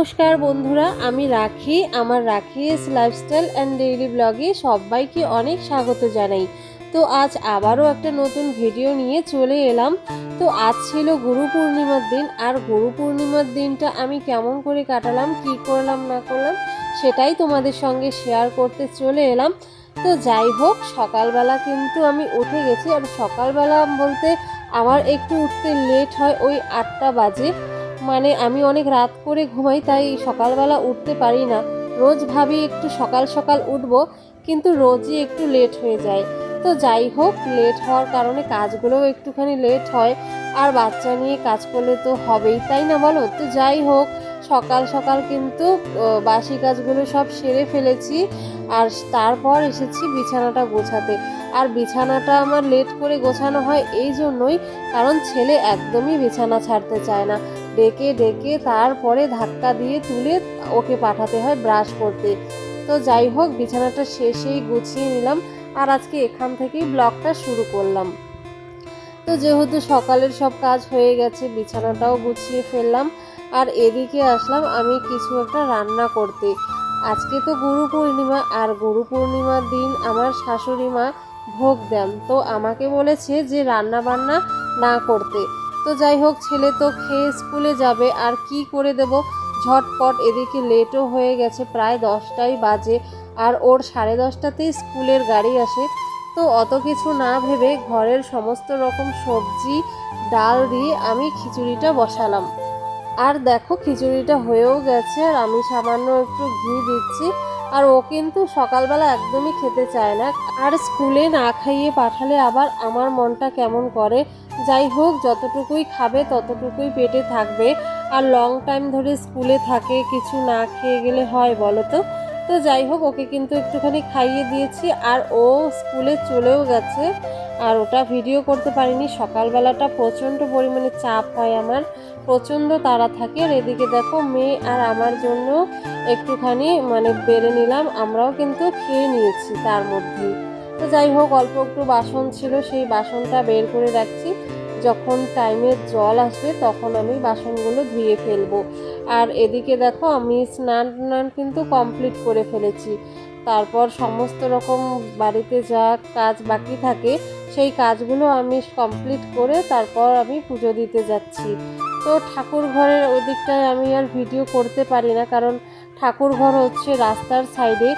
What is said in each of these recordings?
নমস্কার বন্ধুরা, আমি রাখি। আমার রাখিস লাইফস্টাইল অ্যান্ড ডেইলি ব্লগে সবাইকে অনেক স্বাগত জানাই। তো আজ আবারও একটা নতুন ভিডিও নিয়ে চলে এলাম। তো আজ ছিল গুরু পূর্ণিমার দিন, আর গুরু পূর্ণিমার দিনটা আমি কেমন করে কাটালাম, কি করলাম না করলাম সেটাই তোমাদের সঙ্গে শেয়ার করতে চলে এলাম। তো যাই হোক, সকালবেলা কিন্তু আমি উঠে গেছি। আর সকালবেলা বলতে আমার একটু উঠতে লেট হয়, ওই 8টা বাজে। মানে আমি অনেক রাত করে ঘুমাই, তাই সকালবেলা উঠতে পারি না। রোজ ভাবি একটু সকাল সকাল উঠবো, কিন্তু রোজই একটু লেট হয়ে যায়। তো যাই হোক, লেট হওয়ার কারণে কাজগুলোও একটুখানি লেট হয়। আর বাচ্চা নিয়ে কাজ করলে তো হবেই, তাই না বলো? তো যাই হোক, সকাল সকাল কিন্তু বাসি কাজগুলো সব সেরে ফেলেছি। আর তারপর এসেছি বিছানাটা গোছাতে। আর বিছানাটা আমার লেট করে গোছানো হয় এই জন্যই, কারণ ছেলে একদমই বিছানা ছাড়তে চায় না। ডেকে ডেকে তারপরে ধাক্কা দিয়ে তুলে ওকে পাঠাতে হয় ব্রাশ করতে। তো যাই হোক, বিছানাটা শেষেই গুছিয়ে নিলাম। আর আজকে এখান থেকেই ব্লগটা শুরু করলাম। তো যেহেতু সকালের সব কাজ হয়ে গেছে, বিছানাটাও গুছিয়ে ফেললাম। আর এদিকে আসলাম আমি কিছু একটা রান্না করতে। আজকে তো গুরু পূর্ণিমা, আর গুরু পূর্ণিমার দিন আমার শাশুড়ি মা ভোগ দেন। তো আমাকে বলেছে যে রান্না বান্না না করতে। তো যাই হোক, ছেলে তো খেয়ে স্কুলে যাবে, আর কি করে দেব ঝটপট। এদিকে লেটও হয়ে গেছে, প্রায় 10টাই বাজে। আর ওর 10:30টাতেই স্কুলের গাড়ি আসে। তো অত কিছু না ভেবে ঘরের সমস্ত রকম সবজি ডাল দিয়ে আমি খিচুড়িটা বসালাম। আর দেখো, খিচুড়িটা হয়েও গেছে, আর আমি সামান্য একটু ঘি দিচ্ছি। আর ও কিন্তু সকালবেলা একদমই খেতে চায় না। আর স্কুলে না খাইয়ে পাঠালে আবার আমার মনটা কেমন করে। যাই হোক, যতটুকুই খাবে ততটুকুই পেটে থাকবে। আর লং টাইম ধরে স্কুলে থাকে, কিছু না খেয়ে গেলে হয় বলো তো? তো যাই হোক, ওকে কিন্তু একটুখানি খাইয়ে দিয়েছি। আর ও স্কুলে চলেও গেছে। আর ওটা ভিডিও করতে পারিনি, সকালবেলাটা প্রচণ্ড পরিমাণে চাপ হয় আমার, প্রচণ্ড তাড়া থাকে। আর এদিকে দেখো, মেয়ে আর আমার জন্য একটুখানি বেড়ে নিলাম, আমরাও কিন্তু খেয়ে নিয়েছি তার মধ্যেই। তো যাই হোক, অল্প একটু বাসন ছিল, সেই বাসনটা বের করে রাখছি। যখন টাইমের জল আসবে তখন আমি বাসনগুলো ধুয়ে ফেলবো। আর এদিকে দেখো, আমি স্নান কিন্তু কমপ্লিট করে ফেলেছি। তারপর সমস্ত রকম বাড়িতে যা কাজ বাকি থাকে সেই কাজগুলো আমি কমপ্লিট করে তারপর আমি পুজো দিতে যাচ্ছি। তো ঠাকুর ঘরের ওদিকটায় আমি আর ভিডিও করতে পারি না, কারণ ঠাকুর ঘর হচ্ছে রাস্তার সাইডে।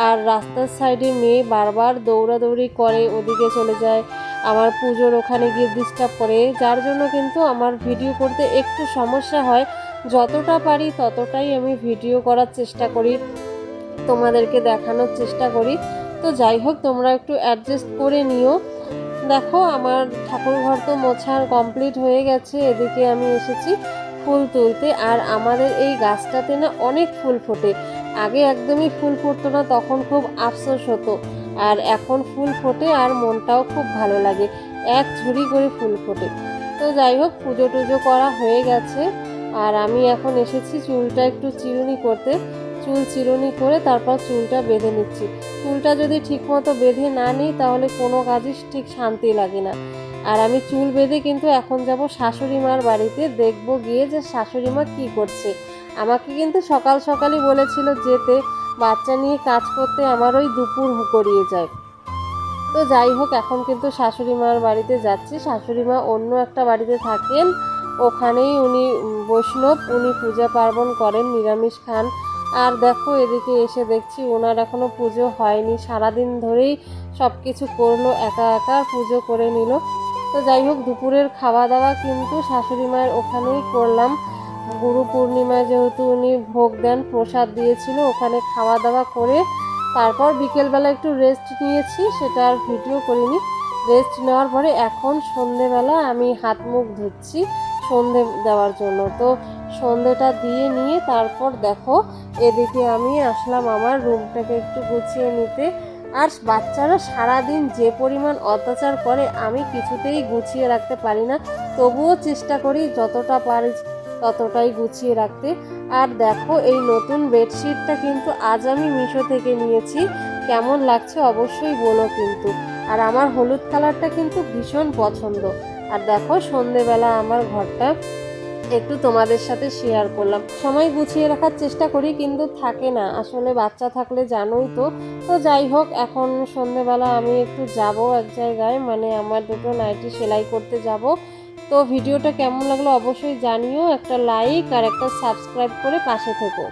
আর রাস্তার সাইডে মেয়ে বারবার দৌড়াদৌড়ি করে, ওদিকে চলে যায়, আমার পুজোর ওখানে গিয়ে ডিস্টার্ব করে, যার জন্য কিন্তু আমার ভিডিও করতে একটু সমস্যা হয়। যতটা পারি ততটাই আমি ভিডিও করার চেষ্টা করি, তোমাদেরকে দেখানোর চেষ্টা করি। তো যাই হোক, তোমরা একটু অ্যাডজাস্ট করে নিও। দেখো, আমার ঠাকুর ঘর তো মোছার কমপ্লিট হয়ে গেছে। এদিকে আমি এসেছি ফুল তুলতে। আর আমাদের এই গাছটাতে না অনেক ফুল ফোটে। আগে একদমই ফুল ফুটতো না, তখন খুব আফসোস হতো। আর এখন ফুল ফোটে, আর মনটাও খুব ভালো লাগে, এক ঝুড়ি করে ফুল ফোটে। তো যাই হোক, পুজো টুজো করা হয়ে গেছে। আর আমি এখন এসেছি চুলটা একটু চিরুনি করতে। চুল চিরুনি করে তারপর চুলটা বেঁধে নিচ্ছি। চুলটা যদি ঠিকমতো বেঁধে না নিই তাহলে কোনো কাজই ঠিক শান্তি লাগে না। আর আমি চুল বেঁধে কিন্তু এখন যাব শাশুড়ি মার বাড়িতে, দেখবো গিয়ে যে শাশুড়ি মা কী করছে। আমাকে কিন্তু সকাল সকালই বলেছিল যেতে, বাচ্চা নিয়ে কাজ করতে আমার ওই দুপুর গড়িয়ে যায়। তো যাই হোক, এখন কিন্তু শাশুড়ি মার বাড়িতে যাচ্ছি। শাশুড়ি মা অন্য একটা বাড়িতে থাকেন, ওখানেই উনি বৈষ্ণব, উনি পূজা পার্বণ করেন, নিরামিষ খান। আর দেখো, এদিকে এসে দেখছি ওনার এখনও পুজো হয়নি, সারাদিন ধরেই সব কিছু করলো, একা একা পুজো করে নিল। তো যাই হোক, দুপুরের খাওয়া দাওয়া কিন্তু শাশুড়ি মায়ের ওখানেই করলাম। গুরু পূর্ণিমায় যেহেতু উনি ভোগ দেন, প্রসাদ দিয়েছিল, ওখানে খাওয়া দাওয়া করে তারপর বিকেলবেলা একটু রেস্ট নিয়েছি, সেটা আর ভিডিও করিনি। রেস্ট নেওয়ার পরে এখন সন্ধেবেলা আমি হাত মুখ ধুচ্ছি সন্ধে দেওয়ার জন্য। তো সন্ধেটা দিয়ে নিয়ে তারপর দেখো, এদিকে আমি আসলাম আমার রুমটাকে একটু গুছিয়ে নিতে। আর বাচ্চারা সারাদিন যে পরিমাণ অত্যাচার করে আমি কিছুতেই গুছিয়ে রাখতে পারি না, তবুও চেষ্টা করি যতটা পারি ততটাই গুছিয়ে রাখতে। আর দেখো, এই নতুন বেডশিটটা কিন্তু আজ আমি মিশো থেকে নিয়েছি, কেমন লাগছে অবশ্যই বলো কিন্তু। আর আমার হলুদ কালারটা কিন্তু ভীষণ পছন্দ। আর দেখো, সন্ধেবেলা আমার ঘরটা একটু তোমাদের সাথে শেয়ার করলাম। সময় গুছিয়ে রাখার চেষ্টা করি কিন্তু থাকে না, আসলে বাচ্চা থাকলে জানোই তো। তো যাই হোক, এখন সন্ধেবেলা আমি একটু যাব এক জায়গায়, মানে আমার দুটো নাইটি সেলাই করতে যাব। তো ভিডিওটা কেমন লাগলো অবশ্যই জানিও, একটা লাইক আর একটা সাবস্ক্রাইব করে পাশে থেকো।